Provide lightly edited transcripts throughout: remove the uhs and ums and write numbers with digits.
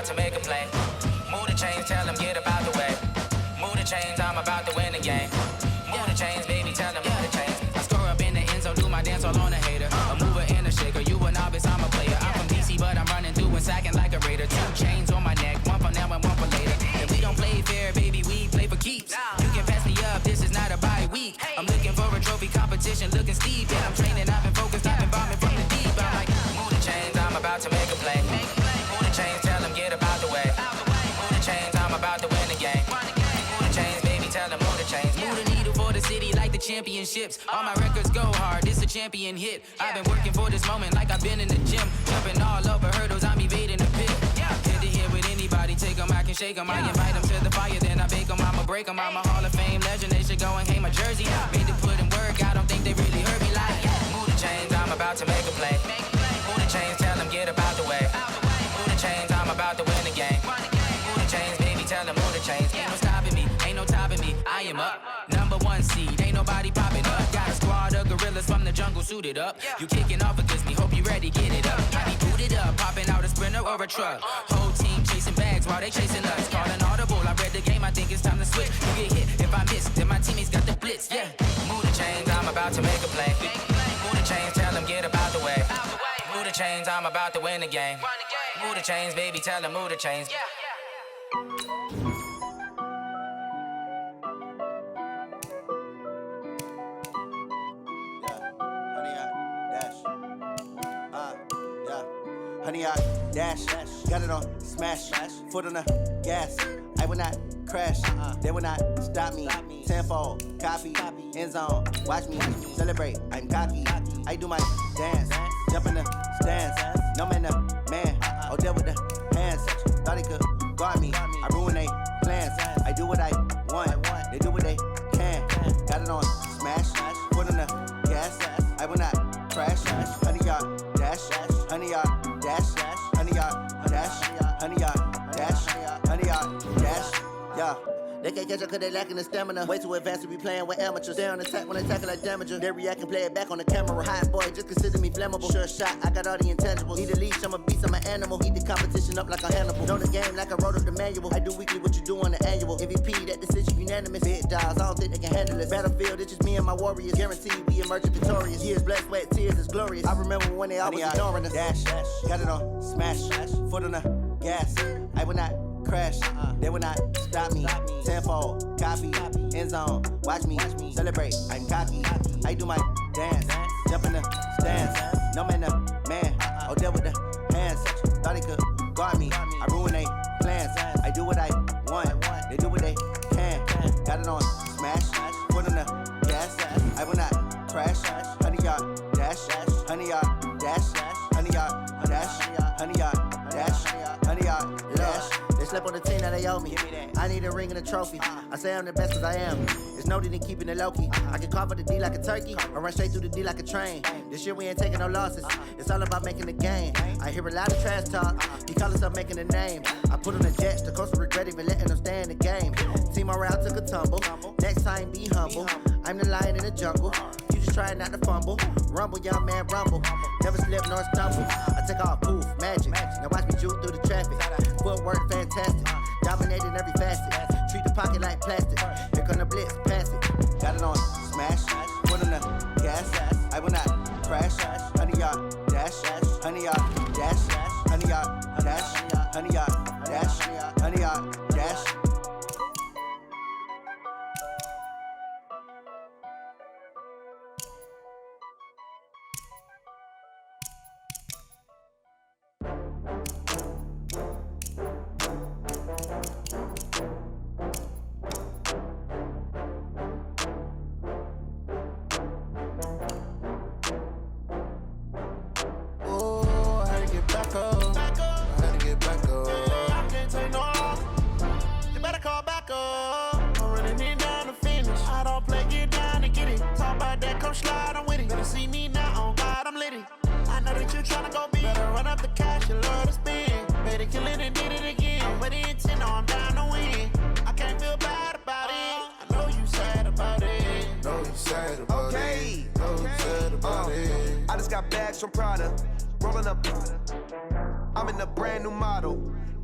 about to make a play. Move the chains, tell them get about the way. Move the chains, I'm about to win the game. Move the chains, baby, tell them move the chains. I score up in the end zone, do my dance all on a hater. A mover and a shaker, you a novice, I'm a player. I'm from DC, but I'm running through and sacking like a raider. 2 chains on my neck, one for now and one for later. If we don't play fair, baby, we play for keeps. You can pass me up, this is not a bye week. I'm looking for a trophy competition, looking steep. And I'm training, I've been focused, I've been bombing from the deep. I'm like, move the chains, I'm about to make a play. Move the chains, tell them get about the way. Move the chains, I'm about to win the game. Move the chains, baby, tell them move the chains. Move the needle for the city like the championships. All my records go hard, this a champion hit. I've been working for this moment like I've been in the gym. Jumping all over hurdles, I'm evading the pit. Hit to hit with anybody, take them, I can shake them. I invite them to the fire, then I bake them, I'ma break them. I'm a Hall of Fame legend, they should go and hang my jersey. Made to put in work, I don't think they really heard me like. Move the chains, I'm about to make a play. Move the chains, tell them get about the way. Move the chains, I'm about to win the game. Move the chains, baby, tell them move the chains. Ain't no stopping me, ain't no topping me, I am up. Number 1 seed, ain't nobody popping up. Got a squad of gorillas from the jungle suited up. You kicking off against me, hope you ready, get it up. I be booted up, popping out a sprinter or a truck. Whole team chasing bags while they chasing us. Calling audible, I read the game, I think it's time to switch. You get hit if I miss, then my teammates got the blitz, yeah. Move the chains, I'm about to make a play. Move the chains, tell them get about the way. Move the chains, I'm about to win the game. Move the chains, baby, tell them move the chains. Honey, I dash, got it on smash, foot on the gas. I will not crash, they will not stop me. Tenfold, copy, end zone, watch me celebrate. I'm cocky, I do my dance, jump in the stands. No man, the man, oh there with the hands. Thought he could guard me, I ruin they plans. I do what I want, they do what they can. Got it on smash, foot on the gas. I will not crash, honey, y'all dash, honey, y'all dash, honey, y'all dash, honey, y'all dash, honey, y'all dash, yeah. They can't catch up cause they lacking the stamina. Way too advanced to be playing with amateurs. Stay on attack when they tackle like damager. They react and play it back on the camera. Hot boy, just consider me flammable. Sure shot, I got all the intangibles. Need a leash, I'm a beast, I'm an animal. Eat the competition up like a Hannibal. Know the game like I wrote up the manual. I do weekly what you do on the annual. MVP, that decision unanimous. Big dogs, I don't think they can handle it. Battlefield, it's just me and my warriors. Guaranteed we emerging victorious. Years, blood, sweat, tears, it's glorious. I remember when they always ignoring us. Dash, got it on smash, foot on the gas. I will not crash, they will not stop me. Tenfold, copy, end zone, watch me celebrate. I'm cocky, I do my dance, jump in the stands. No man, the man, oh there with the hands. Thought he could guard me, I ruin they plans. I do what I want, they do what they can. Got it on smash, foot on the gas. I will not crash, honey, y'all dash, honey, y'all dash, honey, y'all dash, honey, y'all dash, honey, y'all dash. They slept on the team that they owe me. I need a ring and a trophy. I say I'm the best cause I am. It's no need in keeping it low-key. I can carve up the D like a turkey or run straight through the D like a train. This year we ain't taking no losses. It's all about making the game. I hear a lot of trash talk. He call himself making a name. I put on the jets. The coach will regret even letting them stay in the game. Team morale took a tumble. Next time be humble. I'm the lion in the jungle. You just try not to fumble. Rumble, young man, rumble. Never slip nor stumble. I take off, poof, magic. Now watch me juke through the traffic. Footwork fantastic. Dominating every facet. Treat the pocket like plastic. Here come the blitz, pass it. Got it on smash. Foot on the gas. I will not crash. Honey, y'all dash. Honey, y'all dash. Honey, y'all dash. Honey, y'all dash. Honey, y'all dash.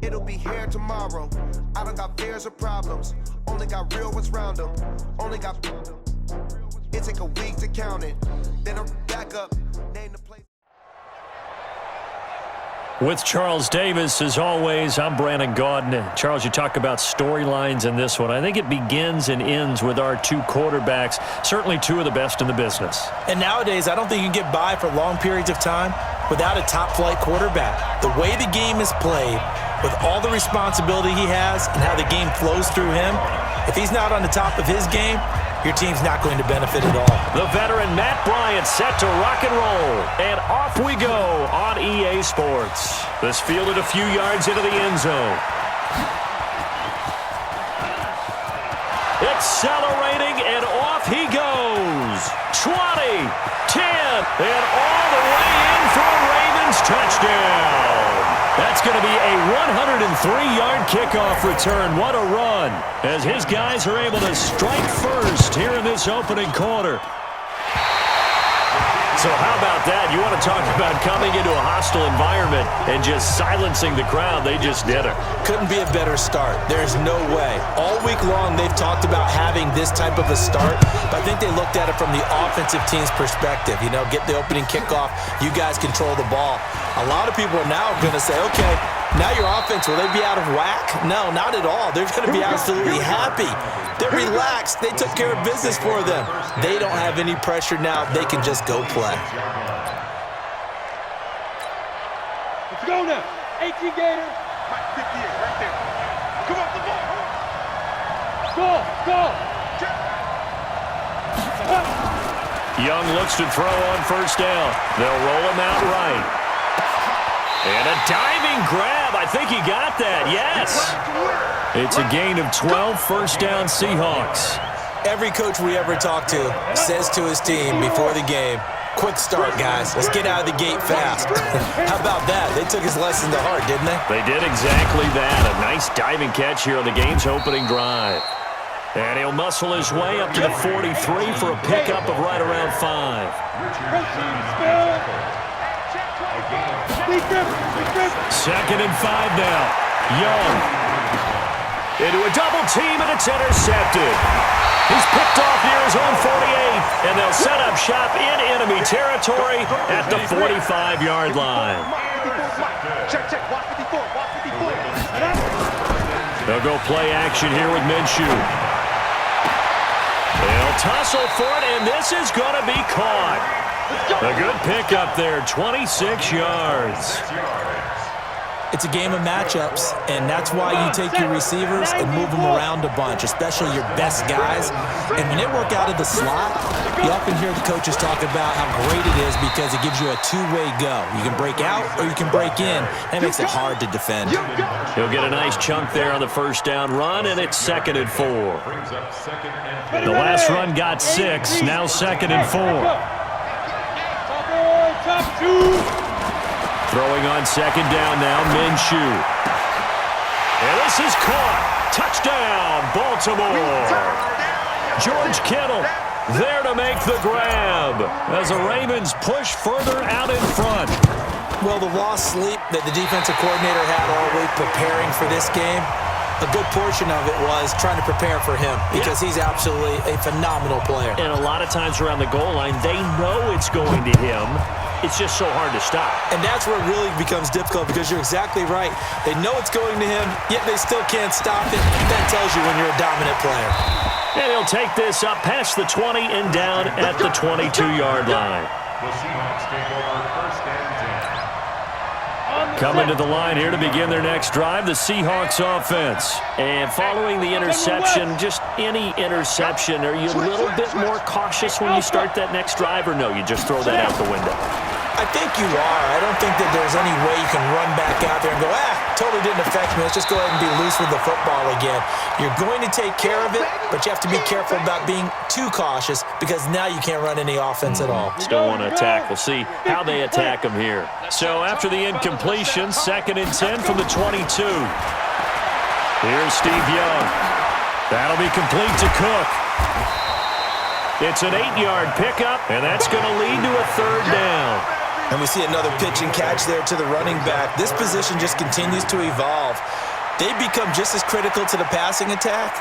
it'll be here tomorrow. I don't got fears or problems, only got real ones round them. Only got. It take a week to count it, then I'm back up, name the place. With Charles Davis, as always, I'm Brandon Gaudin. Charles, you talk about storylines in this one. I think it begins and ends with our two quarterbacks, certainly two of the best in the business. And nowadays, I don't think you can get by for long periods of time without a top-flight quarterback. The way the game is played, with all the responsibility he has and how the game flows through him, if he's not on the top of his game, your team's not going to benefit at all. The veteran Matt Bryant set to rock and roll. And off we go on EA Sports. This fielded a few yards into the end zone. Accelerating, and off he goes. 20, 10, and all the way in for a Ravens touchdown. That's going to be a 103-yard kickoff return. What a run, as his guys are able to strike first here in this opening quarter. So how about that? You want to talk about coming into a hostile environment and just silencing the crowd. They just did it. Couldn't be a better start. There's no way. All week long, they've talked about having this type of a start, but I think they looked at it from the offensive team's perspective. You know, get the opening kickoff. You guys control the ball. A lot of people are now going to say, okay, now your offense, will they be out of whack? No, not at all. They're going to be absolutely happy. They're relaxed. They took care of business for them. They don't have any pressure now. They can just go play. Let's go now. 18 Gator. 58 right there. Come up the ball. Go. Young looks to throw on first down. They'll roll him out right. And a diving grab. I think he got that. Yes. It's a gain of 12, first down Seahawks. Every coach we ever talk to says to his team before the game, quick start, guys. Let's get out of the gate fast. How about that? They took his lesson to heart, didn't they? They did exactly that. A nice diving catch here on the game's opening drive. And he'll muscle his way up to the 43 for a pickup of right around 5. Second and 5 now. Young. Into a double team, and it's intercepted. He's picked off near his own 48, and they'll set up shop in enemy territory at the 45-yard line. They'll go play action here with Minshew. They'll tussle for it, and this is going to be caught. A good pickup there, 26 yards. It's a game of matchups, and that's why you take your receivers and move them around a bunch, especially your best guys. And when they work out of the slot, you often hear the coaches talk about how great it is because it gives you a two-way go. You can break out or you can break in. That makes it hard to defend. He'll get a nice chunk there on the first down run, and it's 2nd and 4. The last run got 6, now 2nd and 4. Throwing on second down now, Minshew. And this is caught. Touchdown, Baltimore. George Kittle there to make the grab as the Ravens push further out in front. Well, the lost sleep that the defensive coordinator had all week preparing for this game, a good portion of it was trying to prepare for him because he's absolutely a phenomenal player. And a lot of times around the goal line, they know it's going to him. It's just so hard to stop. And that's where it really becomes difficult because you're exactly right. They know it's going to him, yet they still can't stop it. That tells you when you're a dominant player. And he'll take this up past the 20 and down at the 22-yard line. Coming to the line here to begin their next drive, the Seahawks offense. And following the interception, just any interception, are you a little bit more cautious when you start that next drive, or no, you just throw that out the window? I think you are. I don't think that there's any way you can run back out there and go, totally didn't affect me. Let's just go ahead and be loose with the football again. You're going to take care of it, but you have to be careful about being too cautious because now you can't run any offense at all. Still want to attack. We'll see how they attack them here. So after the incompletion, 2nd and 10 from the 22. Here's Steve Young. That'll be complete to Cook. It's an 8-yard pickup, and that's going to lead to a 3rd down. And we see another pitch and catch there to the running back. This position just continues to evolve. They become just as critical to the passing attack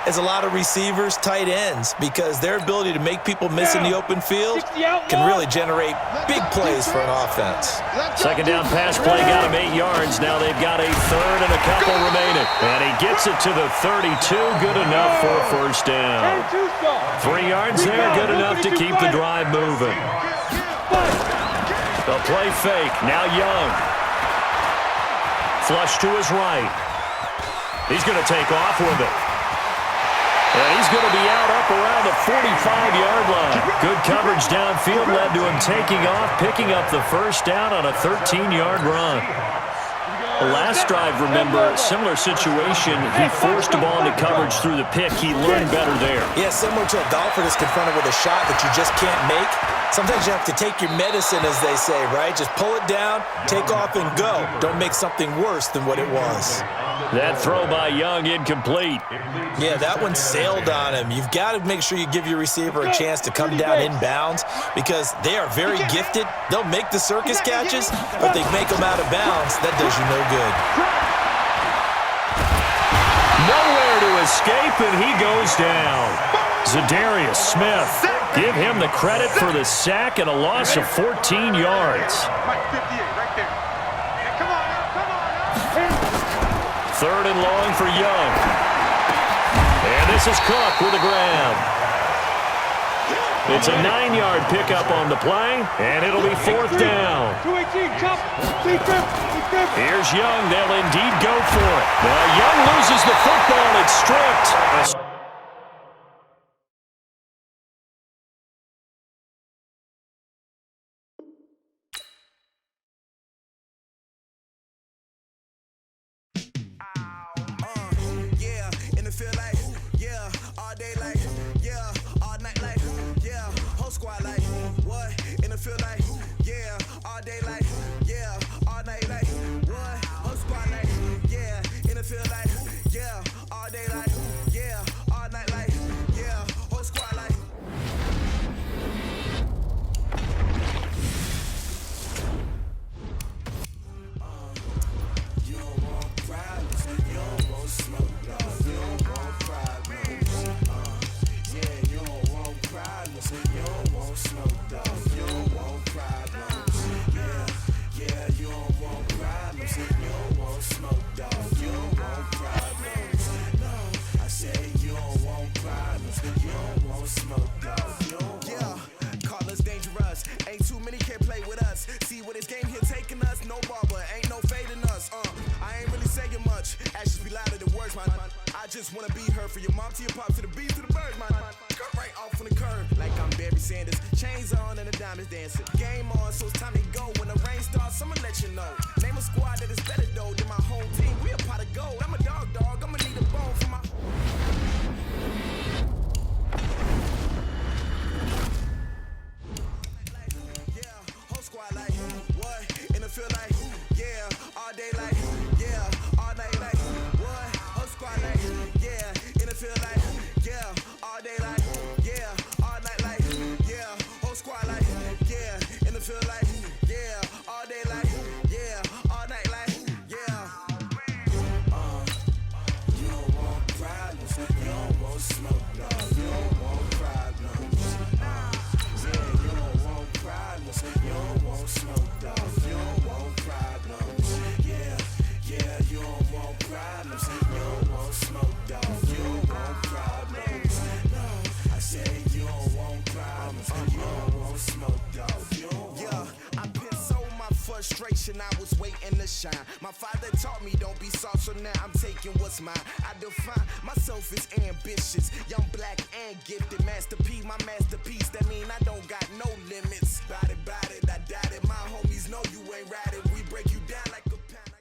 as a lot of receivers, tight ends, because their ability to make people miss in the open field can really generate big plays for an offense. Second down pass play got him 8 yards. Now they've got a third and a couple remaining. And he gets it to the 32. Good enough for a first down. 3 yards there, good enough to keep the drive moving. The play fake, now Young. Flush to his right. He's going to take off with it. And he's going to be out up around the 45-yard line. Good coverage downfield led to him taking off, picking up the first down on a 13-yard run. The last drive, remember, similar situation. He forced the ball into coverage through the pick. He learned better there. Yeah, similar to a golfer that's confronted with a shot that you just can't make. Sometimes you have to take your medicine, as they say, right? Just pull it down, take off, and go. Don't make something worse than what it was. That throw by Young incomplete. Yeah, that one sailed on him. You've got to make sure you give your receiver a chance to come down inbounds because they are very gifted. They'll make the circus catches, but they make them out of bounds. That does you no good. Nowhere to escape, and he goes down. Zadarius Smith. Give him the credit for the sack and a loss of 14 yards. Third and long for Young. And this is Cook with a grab. It's a 9-yard pickup on the play, and it'll be fourth down. Here's Young. They'll indeed go for it. Now Young loses the football. It's stripped. I was waiting to shine. My father taught me don't be soft, so now I'm taking what's mine. I define myself as ambitious, young, black, and gifted. Master P, my masterpiece. That mean I don't got no limits. Bout it, I doubt it. My homies know you ain't ratted. We break you down like a pound.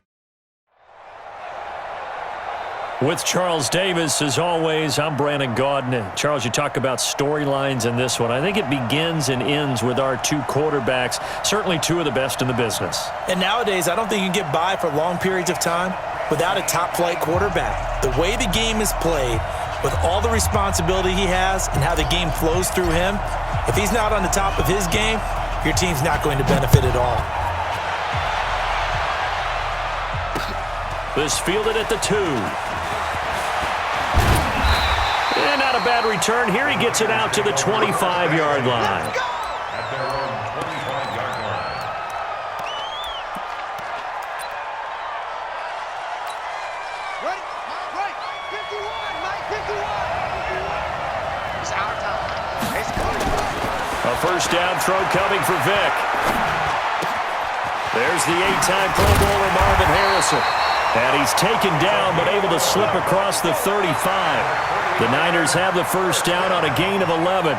With Charles Davis, as always, I'm Brandon Gaudin. Charles, you talk about storylines in this one. I think it begins and ends with our two quarterbacks, certainly two of the best in the business. And nowadays, I don't think you can get by for long periods of time without a top-flight quarterback. The way the game is played, with all the responsibility he has and how the game flows through him, if he's not on the top of his game, your team's not going to benefit at all. This fielded at the 2. And not a bad return. Here he gets it out to the 25-yard line. At their own 25-yard line. Ready? Right. 51, Mike. 51. It's our time. It's good. A first down throw coming for Vick. There's the 8-time Pro Bowler Marvin Harrison. And he's taken down but able to slip across the 35. The Niners have the first down on a gain of 11.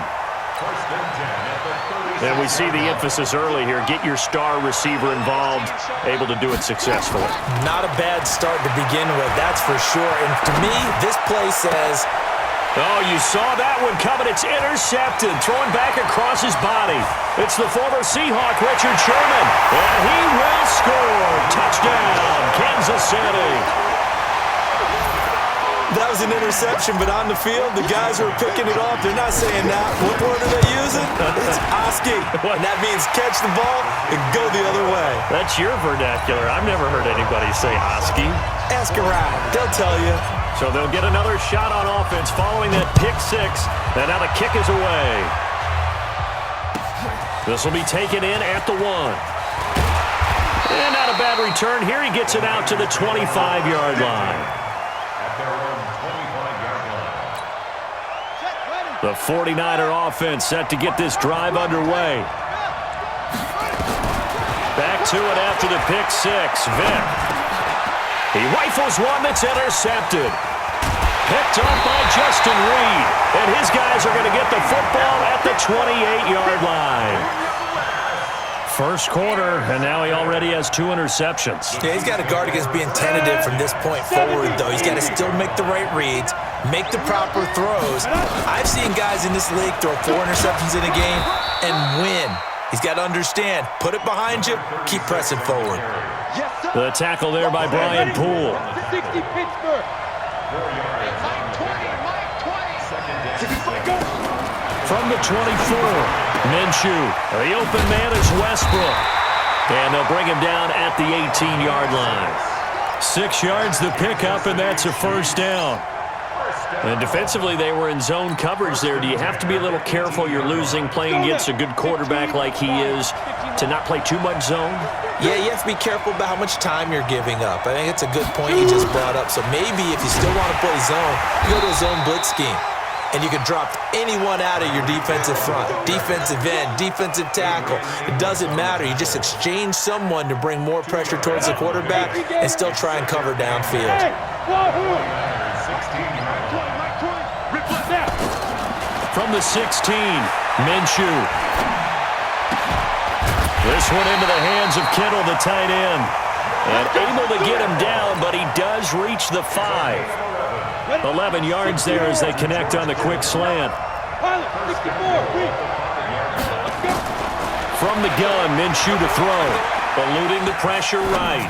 And we see the emphasis early here. Get your star receiver involved, able to do it successfully. Not a bad start to begin with, that's for sure. And to me, this play says, oh, you saw that one coming. It's intercepted, throwing back across his body. It's the former Seahawk, Richard Sherman. And he will score. Touchdown, Kansas City. that was an interception, but on the field, the guys who are picking it off, they're not saying that. What word are they using? It's Oski. And that means catch the ball and go the other way. That's your vernacular. I've never heard anybody say Oski. Ask around. They'll tell you. So they'll get another shot on offense following that pick six. And now the kick is away. This will be taken in at the 1. And not a bad return. Here he gets it out to the 25-yard line. At their own 25-yard line. The 49er offense set to get this drive underway. Back to it after the pick six. Vick. He rifles one that's intercepted. Picked up by Justin Reed. And his guys are going to get the football at the 28-yard line. First quarter, and now he already has 2 interceptions. Yeah, he's got to guard against being tentative from this point forward, though. He's got to still make the right reads, make the proper throws. I've seen guys in this league throw 4 interceptions in a game and win. He's got to understand, put it behind you, keep pressing forward. The tackle there by Brian Poole. 60 Pittsburgh. 4 yards. From the 24, Minshew. The open man is Westbrook. And they'll bring him down at the 18-yard line. 6 yards the pickup, and that's a first down. And defensively, they were in zone coverage there. Do you have to be a little careful? You're losing playing against a good quarterback like he is to not play too much zone? Yeah, you have to be careful about how much time you're giving up. I think it's a good point you just brought up. So maybe if you still want to play zone, you go to a zone blitz scheme. And you can drop anyone out of your defensive front, defensive end, defensive tackle. It doesn't matter. You just exchange someone to bring more pressure towards the quarterback and still try and cover downfield. From the 16, Minshew. This one into the hands of Kittle, the tight end. And able to get him down, but he does reach the 5. 11 yards there as they connect on the quick slant. From the gun, Minshew to throw. Eluding the pressure right.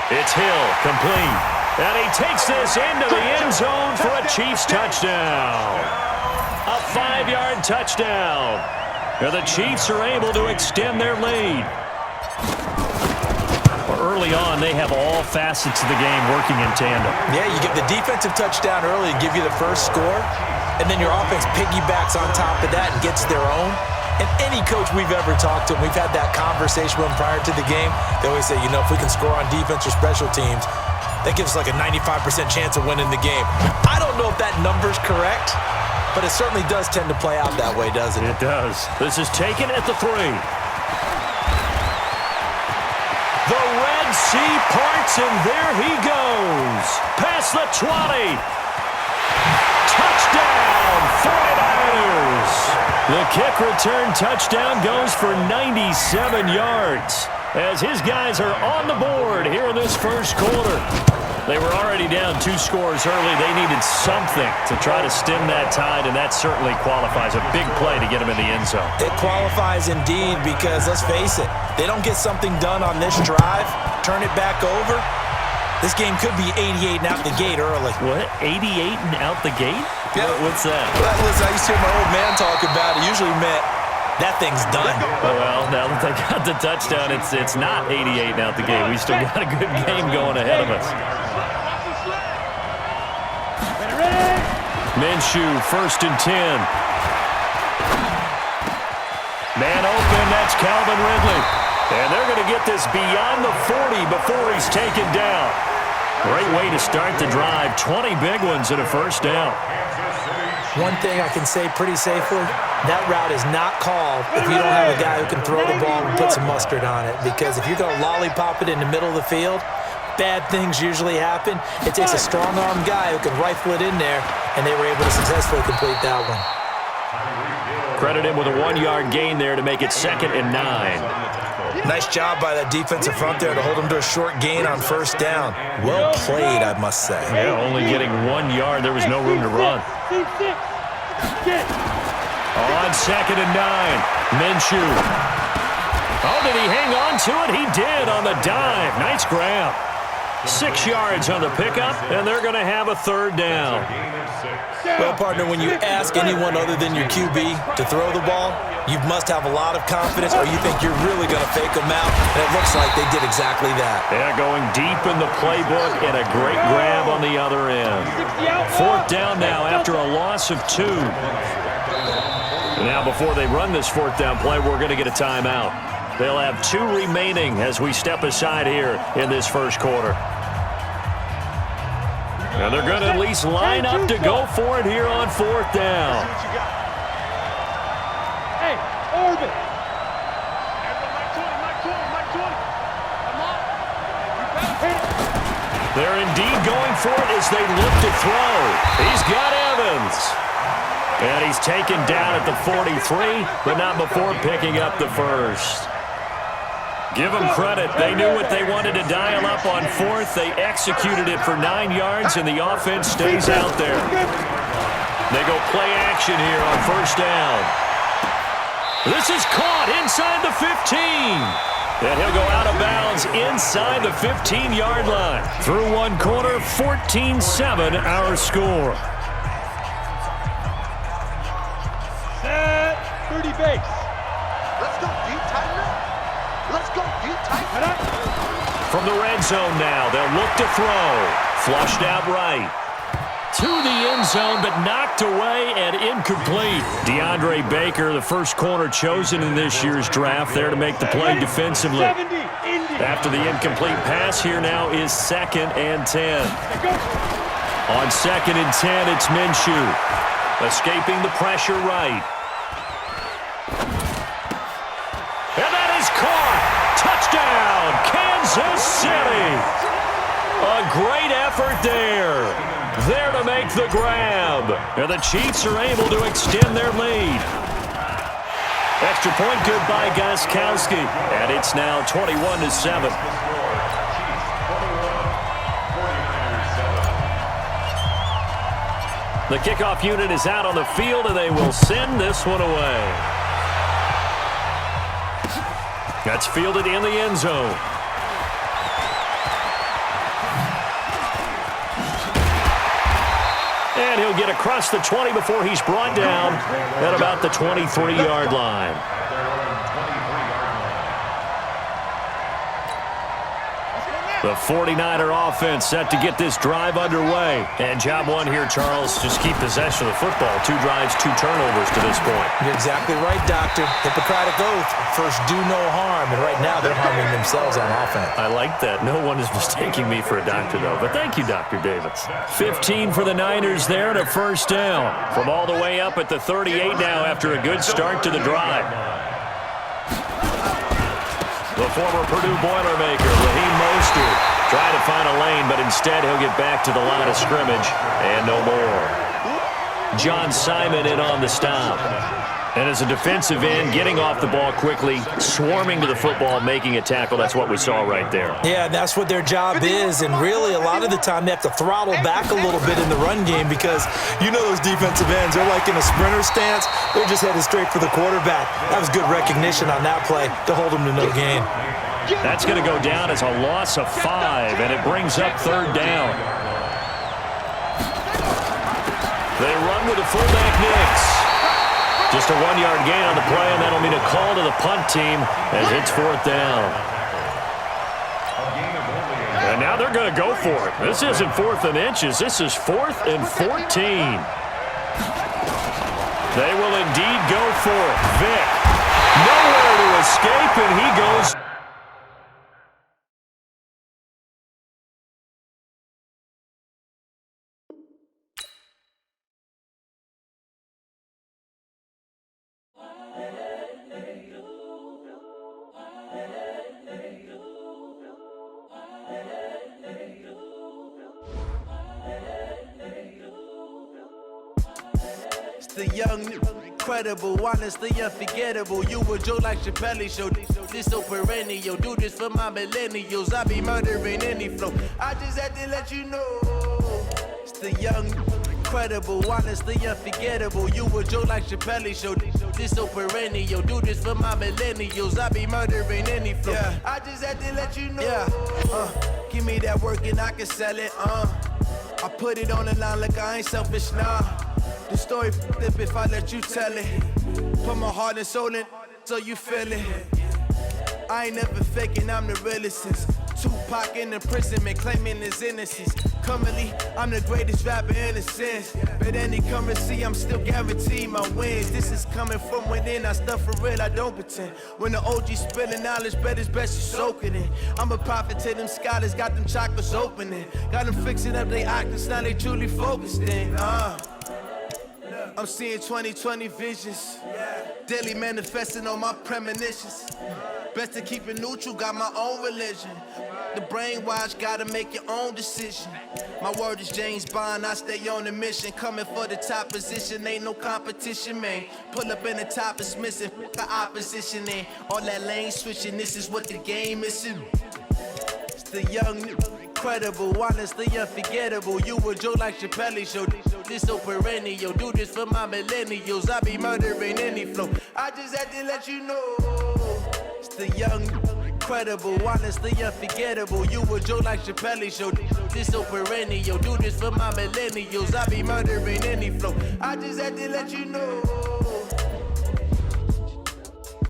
It's Hill, complete. And he takes this into the end zone for a Chiefs touchdown. A 5-yard touchdown. And the Chiefs are able to extend their lead. Early on, they have all facets of the game working in tandem. Yeah, you get the defensive touchdown early and give you the first score, and then your offense piggybacks on top of that and gets their own. And any coach we've ever talked to, we've had that conversation with them prior to the game, they always say, you know, if we can score on defense or special teams, that gives us like a 95% chance of winning the game. I don't know if that number's correct, but it certainly does tend to play out that way, doesn't it? It does. This is taken at the 3. The Red Sea parts, and there he goes. Past the 20. Touchdown, 49ers. The kick return touchdown goes for 97 yards as his guys are on the board here in this first quarter. They were already down 2 scores early. They needed something to try to stem that tide, and that certainly qualifies. A big play to get them in the end zone. It qualifies indeed because, let's face it, they don't get something done on this drive, turn it back over, this game could be 88 and out the gate early. What? 88 and out the gate? Yeah. What's that? Well, listen, I used to hear my old man talk about it. Usually meant that thing's done. Well, now that they got the touchdown, it's not 88 out the game. We still got a good game going ahead of us. Minshew, 1st and 10. Man open, that's Calvin Ridley. And they're going to get this beyond the 40 before he's taken down. Great way to start the drive. 20 big ones and a 1st down. One thing I can say pretty safely, that route is not called if you don't have a guy who can throw the ball and put some mustard on it. Because if you're going to lollipop it in the middle of the field, bad things usually happen. It takes a strong-armed guy who can rifle it in there, and they were able to successfully complete that one. Credit him with a 1-yard gain there to make it 2nd and 9. Nice job by that defensive front there to hold him to a short gain on 1st down. Well played, I must say. Yeah, only getting 1 yard. There was no room to run. On 2nd and 9, Minshew. Oh, did he hang on to it? He did on the dive. Nice grab. 6 yards on the pickup, and they're going to have a 3rd down. Well, partner, when you ask anyone other than your QB to throw the ball, you must have a lot of confidence or you think you're really going to fake them out, and it looks like they did exactly that. Yeah, going deep in the playbook and a great grab on the other end. 4th down now after a loss of 2. Now, before they run this 4th down play, we're going to get a timeout. They'll have 2 remaining as we step aside here in this 1st quarter. And they're going to at least line up to go for it here on 4th down. Hey, orbit. They're indeed going for it as they look to throw. He's got Evans. And he's taken down at the 43, but not before picking up the 1st. Give them credit. They knew what they wanted to dial up on 4th. They executed it for 9 yards, and the offense stays out there. They go play action here on 1st down. This is caught inside the 15. And he'll go out of bounds inside the 15-yard line. Through 1 quarter, 14-7 our score. Set 30 base. Let's go deep, Tiger. Let's go deep, Tiger. From the red zone now, they'll look to throw. Flushed out right. To the end zone, but knocked away and incomplete. DeAndre Baker, the first corner chosen in this year's draft, there to make the play defensively. After the incomplete pass, here now is 2nd and 10. On 2nd and 10, it's Minshew. Escaping the pressure right. And that is caught. Touchdown, Kansas City. A great effort there. There to make the grab. And the Chiefs are able to extend their lead. Extra point good by Gostkowski. And it's now 21-7. The kickoff unit is out on the field, and they will send this one away. That's fielded in the end zone. And he'll get across the 20 before he's brought down at about the 23-yard line. The 49er offense set to get this drive underway. And job one here, Charles, just keep possession of the football. 2 drives, 2 turnovers to this point. You're exactly right, Doctor. Hippocratic oath. First, do no harm. And right now, they're harming themselves on offense. I like that. No one is mistaking me for a doctor, though. But thank you, Dr. Davis. 15 for the Niners there and a 1st down. From all the way up at the 38 now after a good start to the drive. The former Purdue Boilermaker, Raheem Mostert, trying to find a lane, but instead he'll get back to the line of scrimmage and no more. John Simon in on the stop. And as a defensive end, getting off the ball quickly, swarming to the football, making a tackle, that's what we saw right there. Yeah, that's what their job is, and really a lot of the time they have to throttle back a little bit in the run game because you know those defensive ends, they're like in a sprinter stance, they're just headed straight for the quarterback. That was good recognition on that play to hold them to no gain. That's going to go down as a loss of 5, and it brings up 3rd down. They run with a fullback Nix. Just a 1-yard gain on the play, and that'll mean a call to the punt team as it's 4th down. And now they're going to go for it. This isn't 4th and inches. This is 4th and 14. They will indeed go for it. Vic, nowhere to escape, and he goes. The young, incredible, honestly unforgettable. You a joke like Chappelle Show. This so perennial. Do this for my millennials. I be murdering any flow. I just had to let you know. It's the young, incredible, honestly unforgettable. You a joke like Chappelle Show. This so perennial. Do this for my millennials. I be murdering any flow. Yeah. I just had to let you know. Yeah. Give me that work and I can sell it. I put it on the line like I ain't selfish, nah. The story flip if I let you tell it. Put my heart and soul in so you feel it. I ain't never faking, I'm the realest since Tupac in imprisonment, claiming his innocence. Currently, I'm the greatest rapper in a sense. But any currency, I'm still guaranteed my wins. This is coming from within, I stuff for real, I don't pretend. When the OG spilling knowledge, bet it's best you soak it in. I'm a prophet to them scholars, got them chakras opening. Got them fixing up they octaves, now they truly focused in. I'm seeing 2020 visions. Daily manifesting on my premonitions. Best to keep it neutral, got my own religion. The brainwash, gotta make your own decision. My word is James Bond, I stay on a mission. Coming for the top position, ain't no competition, man. Pull up in the top is missing, the opposition in. All that lane switching, this is what the game is. It's the young, incredible, honestly unforgettable. You a joke like Chappelle Show. This so perennial. Do this for my millennials. I be murdering any flow. I just had to let you know. It's the young, incredible, honestly unforgettable. You a joke like Chappelle Show. This so perennial. Do this for my millennials. I be murdering any flow. I just had to let you know.